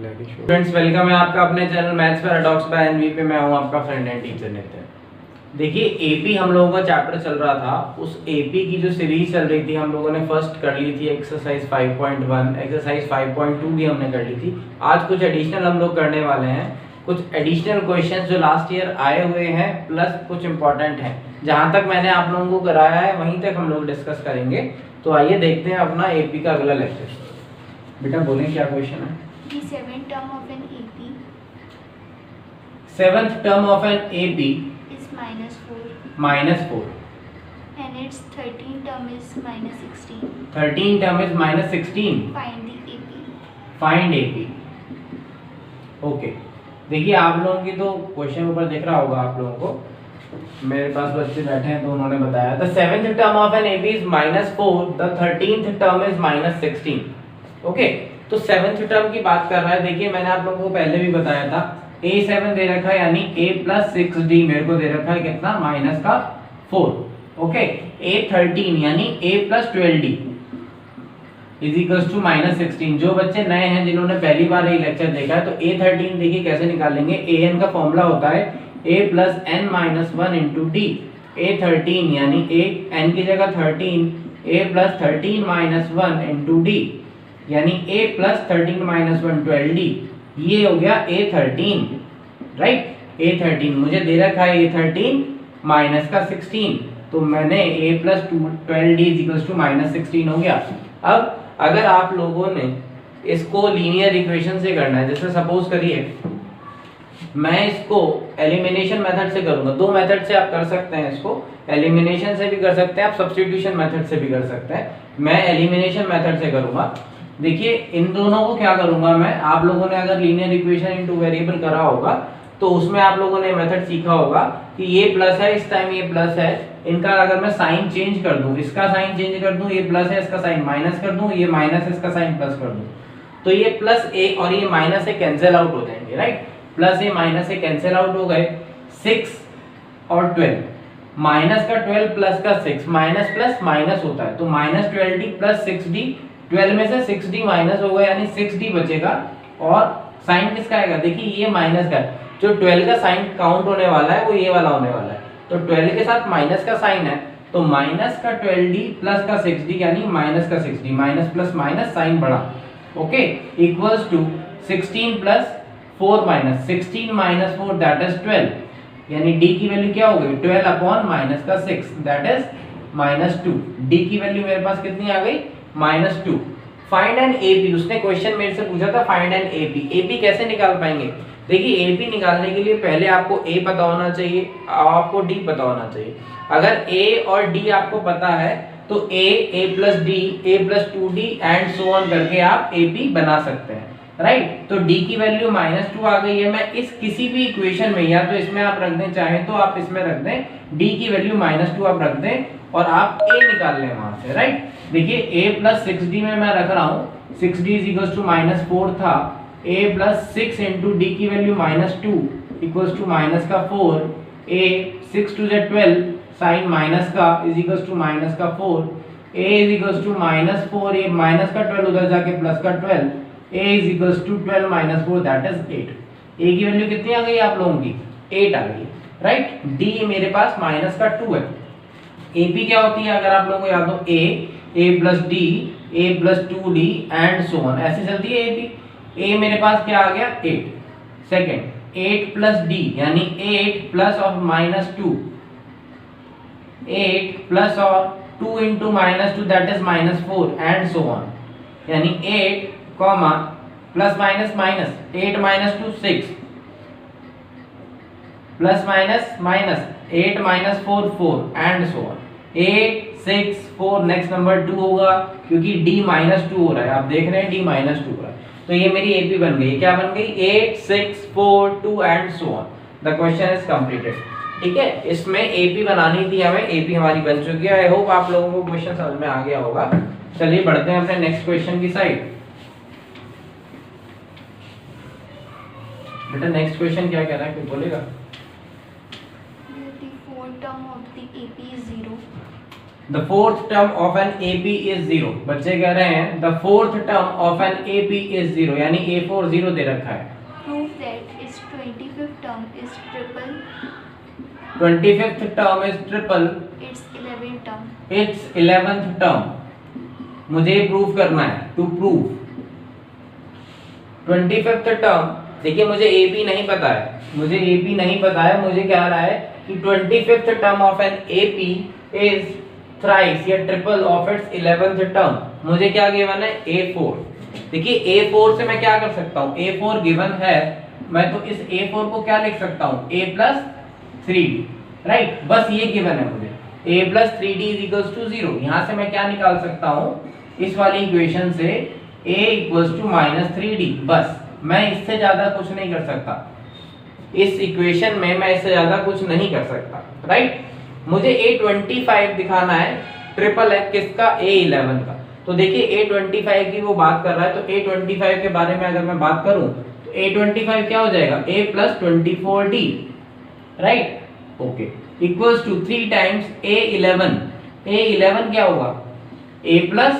Friends welcome है आपका अपने channel maths paradox by NV पे। मैं हूं आपका फ्रेंड एंड टीचर नितिन। देखिए एपी हम लोगों का चैप्टर चल रहा था, उस एपी की जो सीरीज चल रही थी हम लोगों ने फर्स्ट कर ली थी एक्सरसाइज 5.1, एक्सरसाइज 5.2 भी हमने कर ली थी। आज कुछ एडिशनल हम लोग करने वाले हैं, कुछ एडिशनल क्वेश्चंस जो लास्ट ईयर आए हुए हैं प्लस कुछ इंपॉर्टेंट हैं। जहां तक मैंने आप लोगों को कराया है वहीं तक हम लोग डिस्कस करेंगे। तो आइए देखते हैं अपना एपी का अगला लेक्चर। बेटा बोलें क्या क्वेश्चन है? The seventh term of an AP seventh term of an AP is -4 -4, and its 13th term is -16. 13 term is -16। Find the AP. Find AP. Okay, देखिए आप लोगों की तो क्वेश्चन ऊपर दिख रहा होगा आप लोगों को, मेरे पास बच्चे बैठे हैं तो उन्होंने बताया the seventh term of an AP is -4, the 13th term is -16। Okay, तो सेवेंथ टर्म की बात कर रहा है। देखिए मैंने आप लोगों को पहले भी बताया था a7 दे रखा है यानी a + 6d मेरे को दे रखा है कितना -4। ओके, a13 यानी a + 12d is equals to -16। जो बच्चे नए हैं जिन्होंने पहली बार ये लेक्चर देखा है तो a13 देखिए कैसे निकालेंगे। an का फॉर्मूला होता है a + n - 1 * d। a13 यानी a n की जगह 13, a + 13 - 1 * d यानी a + 13 - 1 12d। ये हो गया a13, राइट। a13 मुझे दे रखा है a13 माइनस का 16, तो मैंने a + 12d = -16 हो गया। अब अगर आप लोगों ने इसको लीनियर इक्वेशन से करना है, जैसे सपोज करिए मैं इसको एलिमिनेशन मेथड से करूंगा। दो मेथड से आप कर सकते हैं, इसको एलिमिनेशन से भी कर सकते हैं, आप सब्स्टिट्यूशन मेथड से भी कर सकते हैं। मैं एलिमिनेशन मेथड से करूंगा। देखिए इन दोनों को क्या करूंगा मैं, आप लोगों ने अगर लीनियर इक्वेशन इनटू वेरिएबल करा होगा तो उसमें आप लोगों ने मेथड सीखा होगा कि ये प्लस है, इस टाइम ये प्लस है, इनका अगर मैं साइन चेंज कर दूं, इसका साइन चेंज कर दूं, ये प्लस है इसका साइन माइनस कर दूं, ये माइनस है इसका साइन प्लस कर दूं, तो ये प्लस ए और ये माइनस से कैंसिल आउट हो जाएंगे, राइट। प्लस ए माइनस से कैंसिल आउट हो गए। 6 और 12, माइनस का 12 प्लस का 6, माइनस प्लस माइनस होता है तो -12d + 6d। 12 में से 6d माइनस होगा यानी 6d बचेगा और साइन किसका आएगा, देखिए ये माइनस का, जो 12 का साइन काउंट होने वाला है वो ये वाला होने वाला है, तो 12 के साथ माइनस का साइन है तो माइनस का 12d प्लस का 6d यानी माइनस का 6d, minus plus minus sign बढ़ा। Okay, equals to 16 + 4 - 16 - 4 that is 12, यानी d की वैल्यू क्या हो गई 12 - -6 दैट इज -2। d की वैल्यू मेरे पास कितनी आ गई -2। फाइंड एन एपी, उसने क्वेश्चन मेरे से पूछा था फाइंड एन एपी। एपी कैसे निकाल पाएंगे? देखिए एपी निकालने के लिए पहले आपको a पता होना चाहिए, आपको d पता होना चाहिए। अगर a और d आपको पता है तो a + d, a + 2d and so on करके आप एपी बना सकते हैं, राइट। तो d की वैल्यू -2 आ गई है। मैं इस किसी भी इक्वेशन में या तो इसमें आप रख दें, चाहे तो आप इसमें रख दें, d की वैल्यू -2 आप रख दें और आप a निकाल लें वहां से, राइट। देखिए a + 6d में मैं रख रहा हूं, 6d = -4 था, a + 6 * d की वैल्यू -2 = -4, a 6 * 2 = 12 sin माइनस का -4, a -4, ये माइनस का 12 उधर जाके प्लस का 12, a = 12 - 4 दैट इज 8। a की वैल्यू कितनी आ गई आप लोगों की 8 आ गई, राइट। d मेरे पास -2 है। AP क्या होती है अगर आप लोगों को याद हो, a + d, a + 2d and so on, ऐसे चलती है AP। a मेरे पास क्या आ गया 8, सेकंड 8 + d यानी 8 प्लस और -2, 8 प्लस और 2 * -2 that is -4 and so on, यानी 8 plus minus minus 8 - 2 6 plus minus minus 8 - 4 4 and so on. 8 6 4 next number 2 होगा क्योंकि d -2 हो रहा है, आप देख रहे हैं d -2 हो रहा है, तो ये मेरी एपी बन गई। क्या बन गई 8 6 4 2 and so on. The question is completed, ठीक है। इसमें एपी बनानी थी हमें, एपी हमारी बन चुकी है। आई होप आप लोगों को क्वेश्चन समझ में आ गया होगा। चलिए बढ़ते हैं अपने नेक्स्ट क्वेश्चन की साइड। बेटा नेक्स्ट क्वेश्चन क्या कह रहा है, कोई बोलेगा? The fourth term of the AP is 0. The fourth term of an AP is 0। बच्चे कह रहे हैं the fourth term of an AP is 0, यानी A4 0 दे रखा है। Prove that its 25th term is triple 25th term is triple its 11th term. It's 11th term. मुझे prove करना है, टू प्रूव 25th टर्म। देखिए मुझे AP नहीं पता है, मुझे AP नहीं पता है, मुझे क्या आ रहा है कि 25th term of an AP is thrice या triple of its 11th term. मुझे क्या गिवन है A4। देखिए A4 से मैं क्या कर सकता हूँ, A4 गिवन है, मैं तो इस A4 को क्या लिख सकता हूँ A प्लस 3D, राइट। बस ये गिवन है मुझे, A plus 3D is equals to 0। यहाँ से मैं क्या निकाल सकता हूँ, इस वाली इक्वेशन से A equals to minus 3D। बस मैं इससे ज्यादा कुछ नहीं कर सकता, इस इक्वेशन में मैं इससे ज्यादा कुछ नहीं कर सकता, राइट। मुझे A25 दिखाना है, ट्रिपल है किसका, A11 का। तो देखिए A25 की वो बात कर रहा है, तो A25 के बारे में अगर मैं बात करूं तो A25 क्या हो जाएगा, A plus 24D, right, okay, equals to 3 times A11। A11 क्या होगा, A प्लस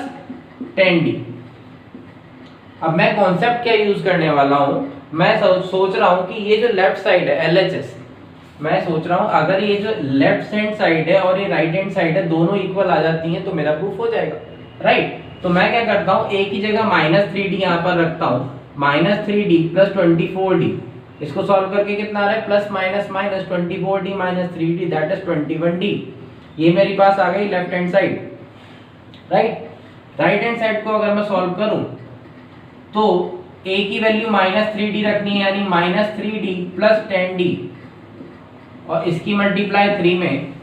10D। अब मैं कॉन्सेप्ट क्या यूज करने वाला हूं, मैं सोच रहा हूं कि ये जो लेफ्ट साइड है LHS, मैं सोच रहा हूं अगर ये जो लेफ्ट हैंड साइड है और ये राइट हैंड साइड है, दोनों इक्वल आ जाती हैं तो मेरा प्रूफ हो जाएगा, राइट। तो मैं क्या करता हूं, A की जगह माइनस 3D यहाँ पर रखता हूं, माइनस 3D प्लस 24D। इसको सॉल्व करके कितना आ रहा है, plus minus minus 24D minus 3D that is 21D। ये मेरे पास आ गई left hand side, right. Right hand side को अगर मैं सॉल्व करूं तो A की वैल्यू माइनस 3D रखनी है, यानी माइनस 3D प्लस 10D, और इसकी मल्टीप्लाई 3 में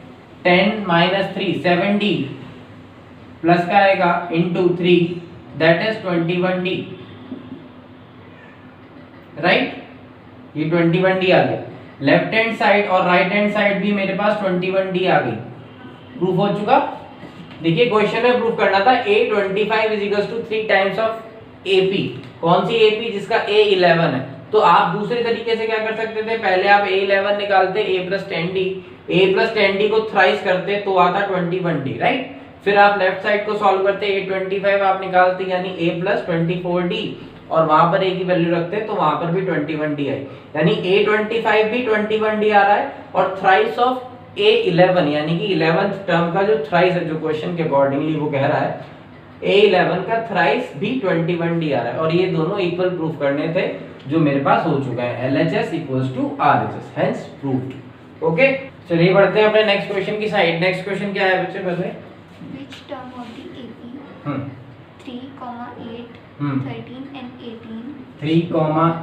10 माइनस 3 7D प्लस का आएगा into 3 that is 21D, right. ये 21D आ गया। लेफ्ट हैंड साइड और राइट हैंड साइड भी मेरे पास 21D आ गई, प्रूफ हो चुका। देखिए क्वेश्चन में प्रूफ करना था A25 is equals to 3 times of AP। कौन सी AP, जिसका A11 है। तो आप दूसरे तरीके से क्या कर सकते थे, पहले आप A11 निकालते, A plus 10D, A plus 10D को थ्राइस करते तो आता 21D, राइट। फिर आप लेफ्ट साइड को सॉल्व करते, A25 आप निकालते यानी A प्लस 24D, और वहां पर A की वैल्यू रखते तो वहां पर भी 21D आई, यानी A25 भी 21D आ रहा है, और थ्राइस ऑफ A11 यानी कि 11th टर्म का जो थ्राइस है, जो क्वेश्चन के अकॉर्डिंगली वो कह रहा है, A11 का थ्राइस भी 21D आ रहा है, और ये दोनों इक्वल प्रूफ करने थे जो मेरे पास हो चुका है, LHS equals to RHS, hence proved. Okay, चलिए बढ़ते हैं अपने नेक्स्ट क्वेश्चन की साइड। नेक्स्ट क्वेश्चन क्या है बच्चे, बताइए। Which term of the AP 3, 8, 13 and 18 3,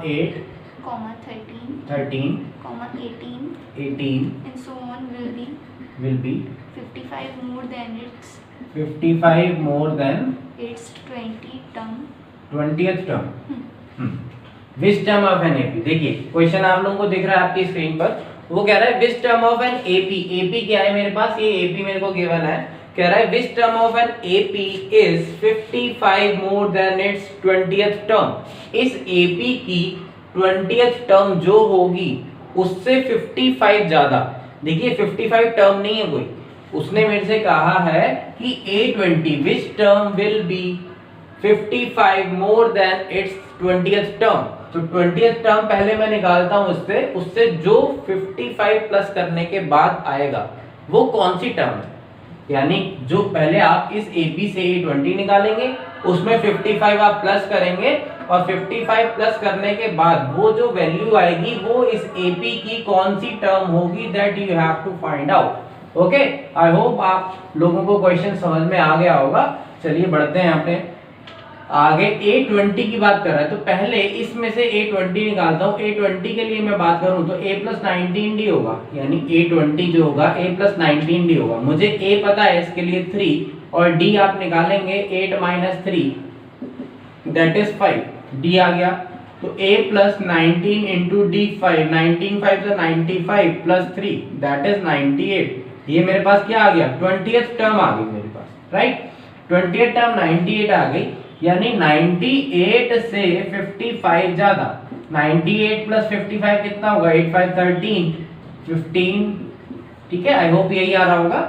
8, 13, 13, 18 18 and so on will be 55 more than its 55 more than its 20th term. 20th term. Which term of an AP. देखिए question आप लोगों को दिख रहा है आपकी स्क्रीन पर, वो कह रहा है which term of an AP. AP क्या है मेरे पास, ये एपी मेरे को गिवन है, कह रहा है which term of an AP is 55 more than it's 20th term. इस एपी की 20th टर्म जो होगी उससे 55 ज्यादा। देखिए 55 टर्म नहीं है कोई, उसने मेरे से कहा है कि A20 which term will be 55 more than it's 20th term. तो 20th टर्म पहले मैं निकालता हूं उससे जो 55 प्लस करने के बाद आएगा वो कौन सी टर्म है, यानी जो पहले आप इस AP से A20 निकालेंगे उसमें 55 आप प्लस करेंगे, और 55 प्लस करने के बाद वो जो वैल्यू आएगी वो इस AP की कौन सी टर्म होगी, that you have to find out. Okay, I hope आप लोगों को क्वेश्चन समझ में आ गया होगा। चलिए बढ़ते हैं अपने आगे। A20 की बात कर रहा है, तो पहले इसमें से A20 निकालता हूँ। A20 के लिए मैं बात करूँ तो A प्लस 19D होगा, यानी A20 जो होगा A प्लस 19D होगा। मुझे A पता है इसके लिए 3, और D आप निकालेंगे 8 माइनस 3 दैट इज 5, D आ गया। तो A प्लस 19 इंटू D 5, 19 5 से 95 प्लस 3 दैट इज 98। ये मेरे पास क्या आ गया, 20th टर्म आ गई मेरे पास, राइट। 20th टर्म 98 आ गई, यानी 98 से 55 ज्यादा। 98 प्लस 55 कितना होगा, 8 5 13 15, ठीक है। आई होप यही आ रहा होगा।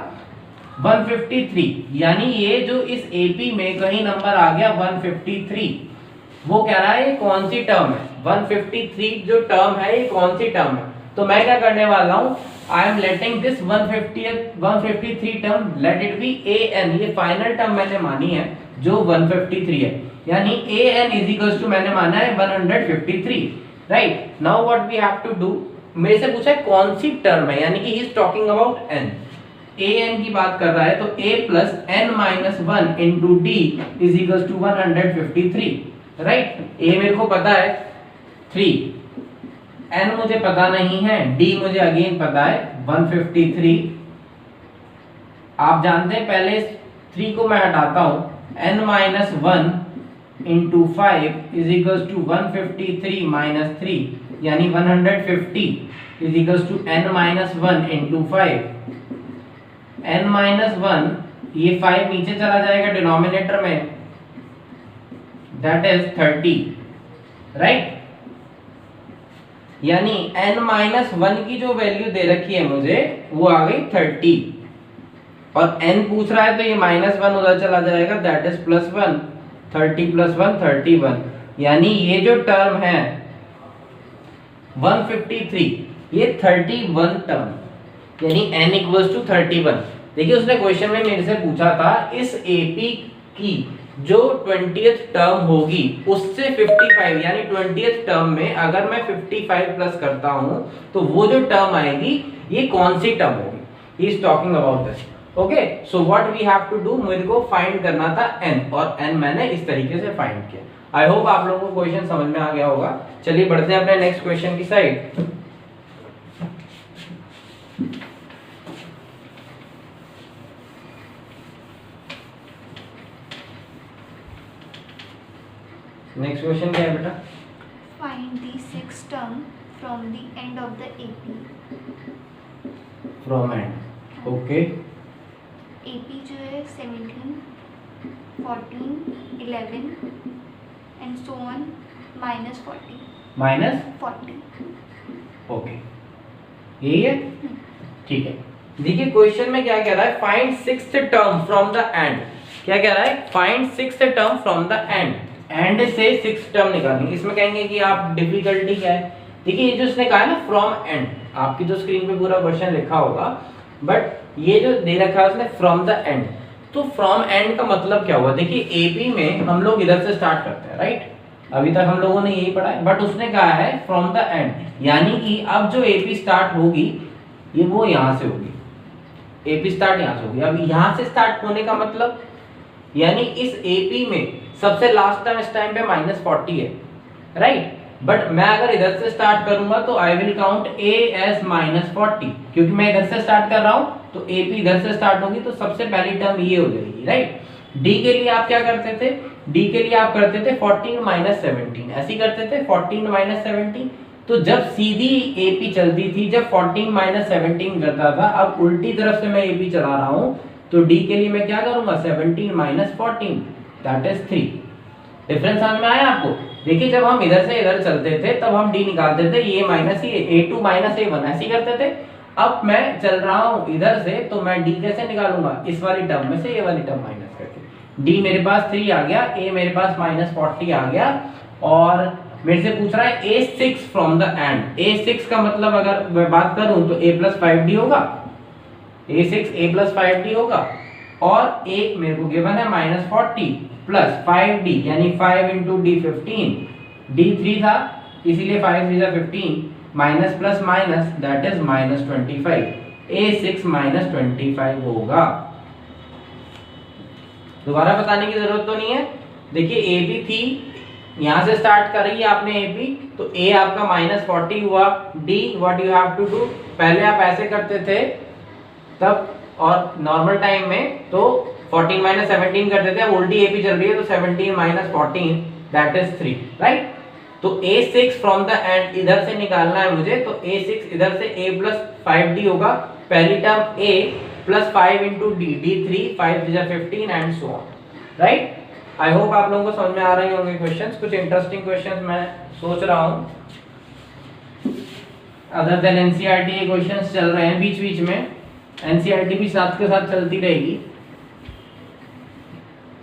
153, यानी ये जो इस AP में कहीं नंबर आ गया 153, वो कह रहा है ये कौन सी टर्म है, 153 जो टर्म है ये कौन सी टर्म है। तो मैं क्या करने वाला हूँ, I am letting this 153 term, let it be an, ये फाइनल टर्म मैंने मानी है जो 153 है, यानी an इज इक्वल्स टू मैंने माना है 153, right. Now what we have to do, मेरे से पूछा है कौन सी टर्म है, यानी कि he is talking about n, an की बात कर रहा है, तो a plus n minus 1 into d is equals to 153, right. a मेरे को पता है 3, n मुझे पता नहीं है, d मुझे अगेन पता है 153। आप जानते हैं पहले 3 को मैं हटाता हूं, n minus 1 into 5 is equals to 153 minus 3, यानी 150 is equals to n minus 1 into 5, n minus 1, ये 5 नीचे चला जाएगा डिनोमिनेटर में, दैट इज 30, राइट। यानी n माइनस 1 की जो वैल्यू दे रखी है मुझे वो आ गई 30, और n पूछ रहा है तो ये माइनस 1 उधर चला जाएगा, दैट इज प्लस 1, 30 प्लस 1 31, यानी ये जो टर्म है 153, ये 31 टर्म, यानी n इक्वल्स टू 31। देखिए उसने क्वेश्चन में मेरे से पूछा था इस AP की जो 20th टर्म होगी उससे 55, यानी 20th टर्म में अगर मैं 55 प्लस करता हूं तो वो जो टर्म आएगी ये कौन सी टर्म होगी, he is talking about this. Okay, so what we have to do, मेरे को फाइंड करना था n, और n मैंने इस तरीके से फाइंड किया। आई होप आप लोगों को क्वेश्चन समझ में आ गया होगा। चलिए बढ़ते हैं अपने नेक्स्ट क्वेश्चन की साइड। नेक्स्ट क्वेश्चन क्या है बेटा? Find the six term from the end of the AP। From and, okay. AP जो है 17, 14, 11 and so on minus 40, minus 40। Okay, यही है, ठीक है। देखिए क्वेश्चन में क्या कह रहा है, find sixth term from the end. क्या कह रहा है, find sixth term from the end, and से सिक्स टर्म निकालनी। इसमें कहेंगे कि आप डिफिकल्टी क्या है, देखिए ये जो उसने कहा है ना फ्रॉम एंड, आपकी जो स्क्रीन पे पूरा क्वेश्चन लिखा होगा, बट ये जो दे रखा है उसने फ्रॉम द एंड, तो फ्रॉम एंड का मतलब क्या हुआ। देखिए AP में हम लोग इधर से स्टार्ट करते हैं, राइट, अभी तक हम लोगों ने यही पढ़ा है, बट उसने कहा है फ्रॉम द एंड, यानी कि अब जो AP स्टार्ट होगी ये वो यहाँ से होगी, AP स्टार्ट यहाँ से होगी। अब यहाँ से स्टार्ट होने का मतलब, यानी इस AP में सबसे लास्ट टाइम इस टाइम पे -40 है, राइट, बट मैं अगर इधर से स्टार्ट करूंगा तो I will count A as -40, क्योंकि मैं इधर से स्टार्ट कर रहा हूं तो AP इधर से स्टार्ट होगी, तो सबसे पहली टर्म ये हो जाएगी, राइट। D के लिए आप क्या करते थे, D के लिए आप करते थे 14 - 17, ऐसे ही करते थे 14 - 17। तो जब सीधी AP चलती थी, जब 14 - 17 करता था, अब उल्टी तरफ से मैं AP चला रहा हूं, तो D के लिए मैं क्या करूंगा 17 - 14, दैट इज 3। डिफरेंस समझ में आया आपको? देखिए जब हम इधर से इधर चलते थे तब हम D निकालते थे, ये माइनस ये A2 - A1 ऐसे ही करते थे। अब मैं चल रहा हूं इधर से, तो मैं D कैसे निकालूंगा, इस वाली टर्म में से ये वाली टर्म माइनस करके। D मेरे पास 3 आ गया, A मेरे पास -40 आ गया, और मेरे से पूछ रहा है A6 from the end. A6 का मतलब अगर मैं बात करूं तो A + 5D होगा, A6 A + 5D होगा, और एक मेरे को गिवन है -40 प्लस 5D, यानी 5 × D 15, D 3 था इसीलिए 5 × 3 = 15, minus plus minus that is -25, A6 -25 होगा। दोबारा बताने की जरूरत तो नहीं है। देखिए AB थी, यहां से स्टार्ट कर रही है आपने AP, तो A आपका -40 हुआ। D what you have to do, पहले आप ऐसे करते थे तब, और नॉर्मल टाइम में तो 14 - 17 करते थे, अब उल्टी AP चल रही है तो 17 - 14 दैट इज 3, राइट। तो A6 फ्रॉम द एंड इधर से निकालना है मुझे, तो A6 इधर से A + 5D होगा, पहली term A + 5 × D, D3 5 × 15 and so on, right. I hope आप लोगों को समझ में आ रहे होंगे क्वेश्चंस। कुछ इंटरेस्टिंग क्वेश्चंस मैं सोच रहा हूं, अदर देन NCERT के क्वेश्चंस चल रहे हैं बीच बीच में, एनसीईआरटी भी साथ के साथ चलती रहेगी।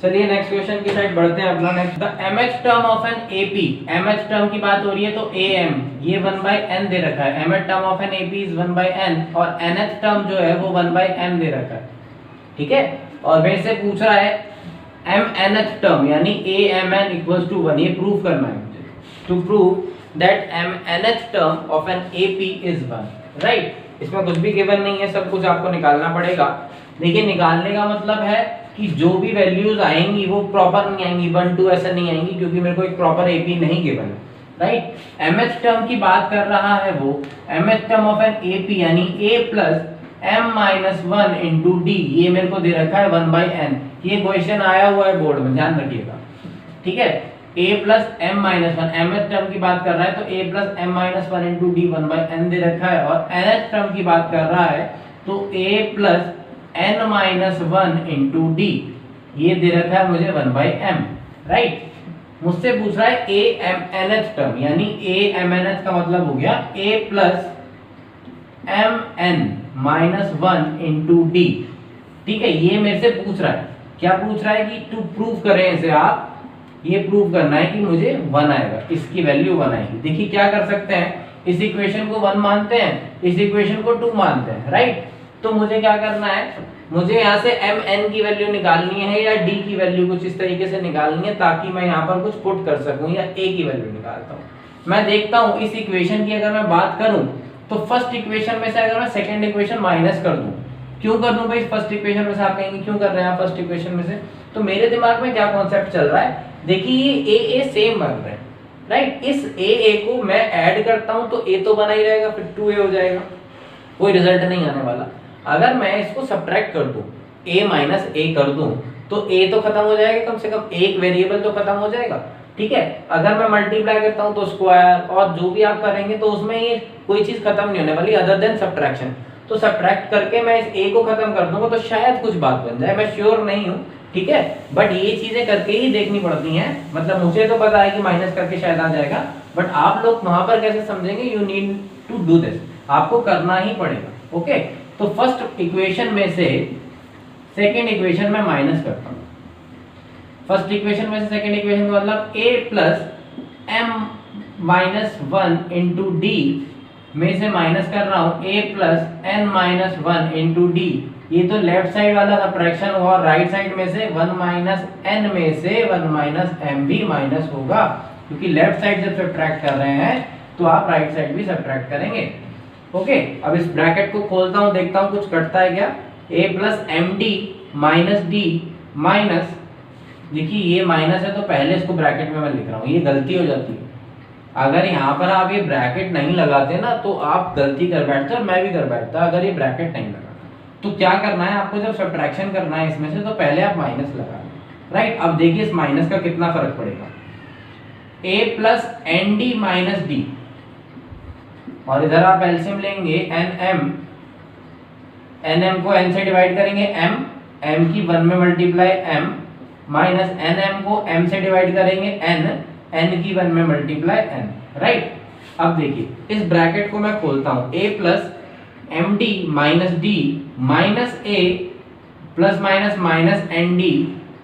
चलिए नेक्स्ट क्वेश्चन की साइड बढ़ते हैं अपना। Next, the mth term of an AP, mth term की बात हो रही है तो am ये 1/n दे रखा है, mth term of an AP is 1/n और nth टर्म जो है वो 1/m दे रखा है, ठीक है। और मेरे से पूछ रहा है mnth टर्म यानी amn इक्वल्स टू 1, ये प्रूव करना है मुझे। To prove that mnth term of an AP is 1, right. इसमें कुछ भी गिवन नहीं है, सब कुछ आपको निकालना पड़ेगा। देखिए निकालने का मतलब है कि जो भी वैल्यूज आएंगी वो प्रॉपर नहीं आएंगी, 1 2 ऐसा नहीं आएंगी, क्योंकि मेरे को एक प्रॉपर एपी नहीं गिवन है, राइट। mth टर्म की बात कर रहा है वो, mth term of an AP यानी a plus m minus 1 into D, ये मेरे को दे रखा है 1/n। ये क्वेश्चन आया हुआ है बोर्ड में, ध्यान रखिएगा, ठीक है। a plus m minus 1 mth term की बात कर रहा है तो a plus m minus 1 into D 1/n दे रखा है, और nth टर्म की बात कर रहा है तो a plus n minus 1 into D, ये दे रखा है मुझे 1/m, राइट। मुझसे पूछ रहा है a mnth टर्म यानी a mnth का मतलब हो गया a plus mn minus 1 into D, ठीक है। ये मेरे से पूछ रहा है, क्या पूछ रहा है कि टू प्रूव करें इसे आप, ये प्रूव करना है कि मुझे 1 आएगा, इसकी वैल्यू 1 आएगी। देखिए क्या कर सकते हैं, इस इक्वेशन को 1 मानते हैं, इस इक्वेशन को 2 मानते हैं, राइट। तो मुझे क्या करना है, मुझे यहाँ से mn की वैल्यू निकालनी है या d की वैल्यू कुछ इस तरीके से निकालनी है ताकि मैं यहाँ पर कुछ पुट कर सकूं, या a की वैल्यू निकालता हूँ। मैं देखता हूँ इस इक्वेशन की अगर मैं बात करूँ तो फर्स्ट इक्वेशन में से अगर मैं सेकंड इक्वेशन माइनस कर दूं, क्यों कर दूं भाई फर्स्ट इक्वेशन में से, आप कहेंगे क्यों कर रहे हैं आप फर्स्ट इक्वेशन में से, तो मेरे दिमाग में क्या कॉन्सेप्ट चल रहा है, देखिए ये a सेम बन रहे हैं, राइट। इस a को मैं ऐड करता हूं तो a तो बना ही रहेगा, फिर 2a हो जाएगा, कोई रिजल्ट नहीं आने वाला। अगर मैं इसको सब्ट्रैक्ट कर दूं, a माइनस a कर दूं तो a तो खत्म हो जाएगा, कम से कम एक वेरिएबल तो खत्म हो जाएगा, ठीक है। अगर मैं मल्टीप्लाई करता हूं तो स्क्वायर और जो भी आप करेंगे तो उसमें ये कोई चीज खत्म नहीं होने वाली अदर देन सब्ट्रैक्शन। तो सब्ट्रैक्ट करके मैं इस a को खत्म कर दूंगा तो शायद कुछ बात बन जाए, मैं श्योर नहीं हूँ, ठीक है। बट ये चीजें करके ही देखनी पड़ती हैं, मतलब मुझे तो पता है कि माइनस करके शायद आ जाएगा, बट आप लोग वहां पर कैसे समझेंगे, you need to do this, आपको करना ही पड़ेगा, ओके। तो फर्स्ट इक्वेशन में से सेकेंड इक्वेशन में माइनस करता हूँ, फर्स्ट इक्वेशन में से सेकेंड इक्वेशन का मतलब a plus m minus 1 into D में से माइनस कर रहा हूँ a plus n minus 1 into D, ये तो लेफ्ट साइड वाला सब्ट्रैक्शन हुआ, और राइट साइड में से 1 माइनस n में से 1 माइनस m भी माइनस होगा, क्योंकि लेफ्ट साइड जब सब्ट्रैक्ट कर रहे हैं तो आप राइट साइड भी सब्ट्रैक्ट करेंगे, ओके। अब इस ब्रैकेट को खोलता हूँ, देखता हूँ कुछ कटता है क्या, a plus m d minus d minus, देखिए ये माइनस है तो पहले इसको ब्रैकेट में मैं लिख रहा हूँ, ये गलती हो जाती है। अगर यहाँ पर आप ये ब्रैकेट नहीं लगाते ना तो आप गलती कर बैठते और मैं भी कर बैठता अगर ये ब्रैकेट नहीं लगा। तो क्या करना है आपको, जब सब्ट्रैक्शन करना है इसमें से तो पहले आप माइनस लगा, राइट। अब देखिए इस माइनस का कितना फर्क पड़ेगा, a plus n d minus d, और इधर आप एलसीएम लेंगे एन को n से डिवाइड करेंगे m की 1 में मल्टीप्लाई m माइनस nm को m से डिवाइड करेंगे n की 1 में मल्टीप्लाई n, राइट। अब देखिए इस ब्रैकेट को मैं खोलता हूँ, a plus m d minus d minus a plus minus minus n d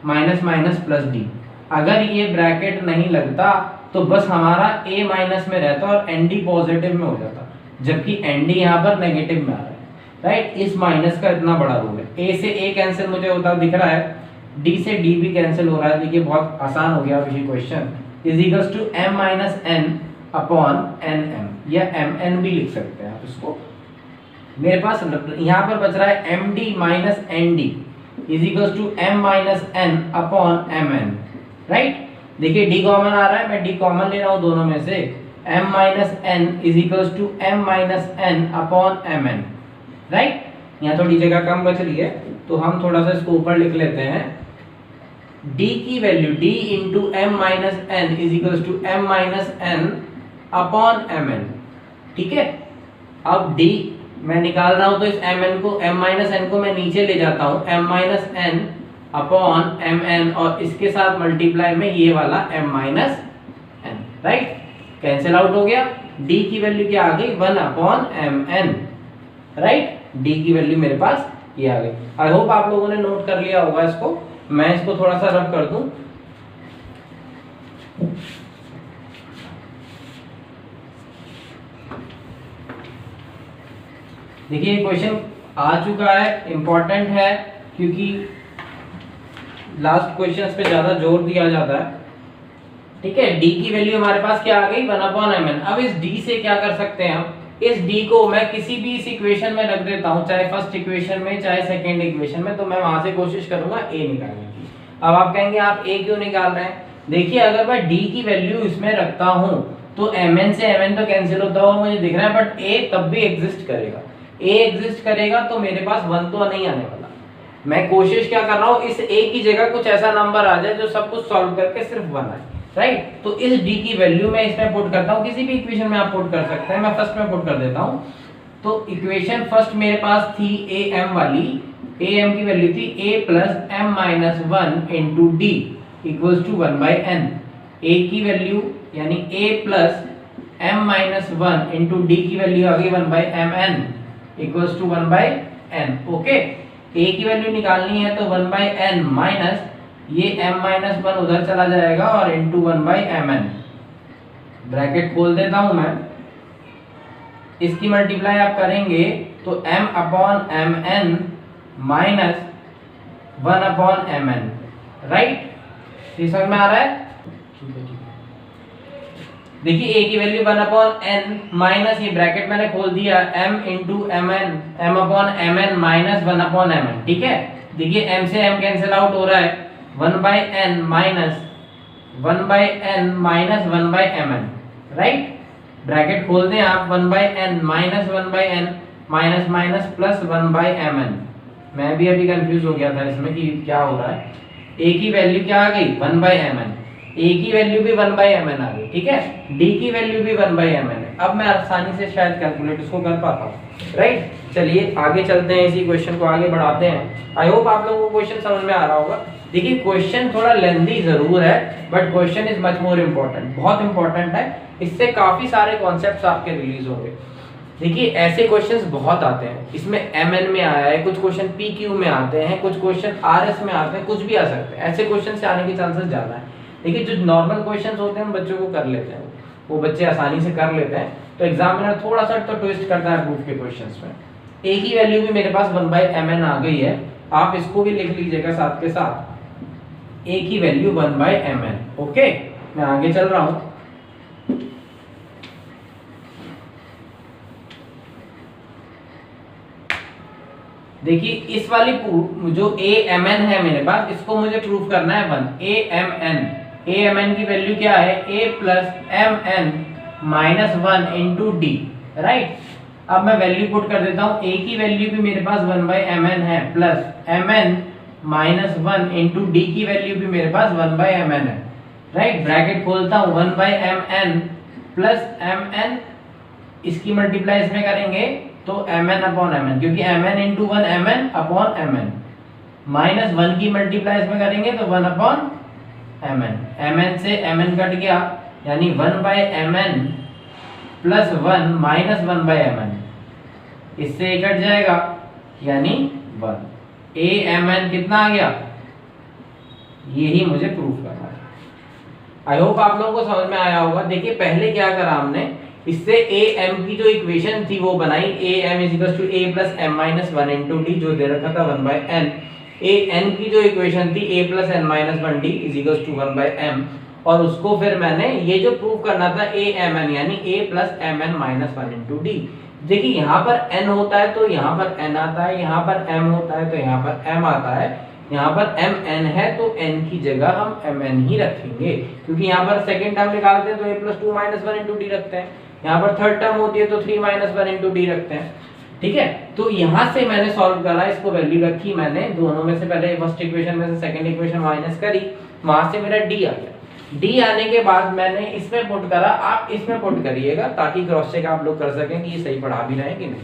minus minus plus d. अगर ये ब्रैकेट नहीं लगता तो बस हमारा a माइनस में रहता और एन डी पॉजिटिव में हो जाता, जबकि एन डी यहाँ पर नेगेटिव में आ रहा है, राइट। इस माइनस का इतना बड़ा रोल है, a से a कैंसिल मुझे होता दिख रहा है, d से d भी कैंसिल हो रहा है, देखिए बहुत आसान हो गया अब ये question, is equals to m minus n upon nm, या mn भी लिख सकते हैं आप इसको। मेरे पास यहाँ पर बच रहा है md minus nd is equals to m minus n upon mn, right. देखिए d कॉमन आ रहा है, मैं d कॉमन ले रहा हूँ दोनों में से, m minus n is equals to m minus n upon mn, right. यहाँ थोड़ी जगह कम बच रही है तो हम थोड़ा सा इसको ऊपर लिख लेते हैं, d की value d into m minus n is equals to m minus n upon mn, ठीक है। अब d मैं निकाल रहा हूं तो इस mn को m माइनस n को मैं नीचे ले जाता हूं, m minus n upon mn, और इसके साथ मल्टीप्लाई में ये वाला m minus n, right. Cancel out हो गया, d की वैल्यू क्या आ गई 1 अपॉन mn, राइट। डी की वैल्यू मेरे पास ये आ गई। आई होप आप लोगों ने नोट कर लिया होगा इसको। मैं इसको थोड़ा सा रब कर दूं। देखिए क्वेश्चन आ चुका है, इंपॉर्टेंट है, क्योंकि लास्ट क्वेश्चंस पे ज्यादा जोर दिया जाता है। ठीक है, डी की वैल्यू हमारे पास क्या आ गई 1/mn। अब इस डी से क्या कर सकते हैं हम, इस डी को मैं किसी भी इस इक्वेशन में रख देता हूं, चाहे फर्स्ट इक्वेशन में चाहे सेकंड इक्वेशन में, तो मैं वहां से कोशिश करूंगा ए निकालने की। अब आप कहेंगे आप ए क्यों निकाल रहे हैं? देखिए अगर मैं डी की वैल्यू इसमें रखता हूं तो mn से mn तो कैंसिल होता हुआ मुझे दिख रहा है, बट a तब भी एग्जिस्ट करेगा। a एग्जिस्ट करेगा तो मेरे पास 1 तो नहीं आने वाला। मैं कोशिश क्या कर रहा हूं, इस a की जगह कुछ ऐसा नंबर आ जाए जो सब कुछ सॉल्व करके सिर्फ 1 आए, राइट। तो इस d की वैल्यू मैं इसमें पुट करता हूं, किसी भी इक्वेशन में आप पुट कर सकते हैं, मैं फर्स्ट में पुट कर देता हूं। तो इक्वेशन फर्स्ट मेरे पास थी am वाली, am की वैल्यू थी a plus m minus 1 into d equals to 1/n। a की वैल्यू यानी a plus m minus 1 into d की वैल्यू आ गई 1/mn equals to 1/n। Okay, a की वैल्यू निकालनी है तो 1/n माइनस ये m माइनस 1 उधर चला जाएगा और इंटू 1/mn। ब्रैकेट खोल देता हूं मैं, इसकी मल्टीप्लाई आप करेंगे तो m upon mn minus 1/mn, right. समझ में आ रहा है? देखिए a की वैल्यू 1/n माइनस ये ब्रैकेट मैंने खोल दिया m into mn, m upon mn minus 1/mn। ठीक है, देखिए m से m कैंसिल आउट हो रहा है, 1/n minus 1/n minus 1/mn, right. Bracket खोल दें आप, 1/n minus 1/n minus minus plus 1/mn। मैं भी अभी कंफ्यूज हो गया था इसमें कि क्या हो रहा है। a की वैल्यू क्या आ गई 1/mn, a की वैल्यू भी 1/mn आ गई, ठीक है, d की वैल्यू भी 1/mn है। अब मैं आसानी से शायद कैलकुलेट इसको कर पाता हूँ, राइट। चलिए आगे चलते हैं, इसी क्वेश्चन को आगे बढ़ाते हैं। आई होप आप लोगों को क्वेश्चन समझ में आ रहा होगा। देखिए क्वेश्चन थोड़ा लेंथी जरूर है, but question is much more important, बहुत इंपॉर्टेंट है। इससे काफी सारे कॉन्सेप्ट्स आपके रिलीज होंगे। देखिए ऐसे क्वेश्चंस बहुत आते हैं, इसमें mn में आया है, कुछ क्वेश्चन pq में आते हैं, कुछ क्वेश्चन rs में आते हैं, कुछ भी आ सकते हैं। ऐसे क्वेश्चन से आने के चांसेस ज्यादा है। देखिए जो नॉर्मल क्वेश्चंस होते हैं हम बच्चों को कर लेते हैं, वो बच्चे आसानी से कर लेते हैं। तो एग्जामिनर थोड़ा सा तो ट्विस्ट करता है प्रूफ के क्वेश्चंस में। a की वैल्यू भी मेरे पास 1/mn आ गई है, आप इसको भी लिख लीजिएगा साथ के साथ, a की वैल्यू 1/mn। ओके, मैं आगे चल रहा हूं। देखिए इस वाली जो amn है मेरे पास, इसको मुझे प्रूफ करना है 1 amn की वैल्यू क्या है, a plus mn minus 1 into D, right. अब मैं वैल्यू पुट कर देता हूँ, a की वैल्यू भी मेरे पास 1/mn है, plus mn minus 1 into d की वैल्यू भी मेरे पास 1/mn है, राइट। ब्रैकेट खोलता हूँ, 1/mn प्लस mn, इसकी मल्टीप्लाई इसमें करेंगे तो mn अपॉन mn, क्योंकि mn into 1 mn upon mn, minus 1 की मल्टीप्लाई इसमें करेंगे तो 1 अपॉन mn। mn से mn कट गया, यानी 1/mn प्लस 1 माइनस 1/mn, इससे ये कट जाएगा, यानी 1। amn कितना आ गया, यही मुझे प्रूफ करना है। आई होप आप लोगों को समझ में आया होगा। देखिए पहले क्या करा हमने, इससे am की जो इक्वेशन थी वो बनाई, am = a plus m minus 1 into D, जो दे रखा था 1/n। an की जो इक्वेशन थी a plus n minus 1d = 1/m, और उसको फिर मैंने ये जो प्रूव करना था amn यानी a plus mn minus 1 into D. देखिए यहाँ पर n होता है तो यहाँ पर n आता है, यहाँ पर m होता है तो यहाँ पर m आता है, यहाँ पर mn है तो n की जगह हम mn ही रखेंगे, क्योंकि यहाँ पर सेकंड टर्म निकालते हैं तो a plus 2 minus 1 into D रखते हैं, यहाँ पर थर्ड टर्म होती है तो 3 माइनस 1 इंटू डी रखते हैं, ठीक है। तो यहाँ से मैंने सॉल्व करा, इसको वैल्यू रखी मैंने, दोनों में से पहले फर्स्ट इक्वेशन में से सेकंड इक्वेशन माइनस करी, वहां से मेरा डी आ गया। डी आने के बाद मैंने इसमें पुट करा, आप इसमें पुट करिएगा ताकि क्रॉस चेक आप लोग कर सकें कि ये सही पढ़ा भी रहे हैं कि नहीं।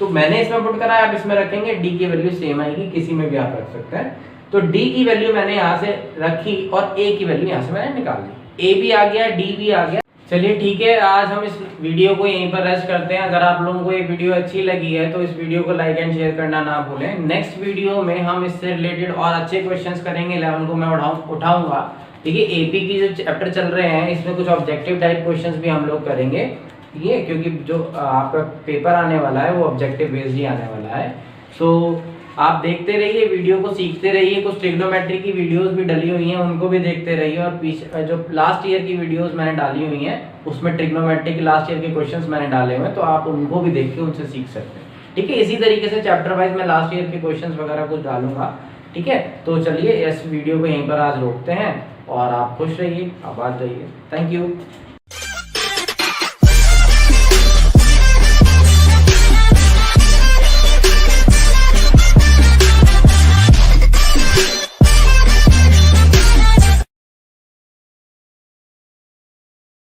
तो मैंने इसमें पुट करा, आप इसमें रखेंगे, डी की वैल्यू सेम आएगी, किसी में भी आप रख सकते हैं। तो डी की वैल्यू मैंने यहाँ से रखी और ए की वैल्यू यहाँ से मैंने निकाल दी, ए भी आ गया डी भी आ गया। चलिए ठीक है, आज हम इस वीडियो को यहीं पर रेस्ट करते हैं। अगर आप लोगों को ये वीडियो अच्छी लगी है तो इस वीडियो को लाइक एंड शेयर करना ना भूलें। नेक्स्ट वीडियो में हम इससे रिलेटेड और अच्छे क्वेश्चंस करेंगे, 11 को मैं उठाऊंगा। देखिए एपी की जो चैप्टर चल रहे हैं इसमें कुछ ऑब्जेक्टिव टाइप क्वेश्चंस भी हम लोग करेंगे, ठीक है, क्योंकि जो आपका पेपर आने वाला है वो ऑब्जेक्टिव बेस्ड ही आने वाला है। सो आप देखते रहिए, वीडियो को सीखते रहिए। कुछ ट्रिग्नोमेट्री की वीडियोस भी डली हुई हैं, उनको भी देखते रहिए। और पीछे जो लास्ट ईयर की वीडियोस मैंने डाली हुई हैं उसमें ट्रिग्नोमेट्री के लास्ट ईयर के क्वेश्चंस मैंने डाले हुए हैं, तो आप उनको भी देख के उनसे सीख सकते हैं, ठीक है। इसी तरीके से चैप्टर वाइज मैं लास्ट ईयर के क्वेश्चंस वगैरह कुछ डालूंगा, ठीक है। तो चलिए इस वीडियो को यहीं पर आज रोकते हैं और आप खुश रहिए, आबाद रहिए। Thank you.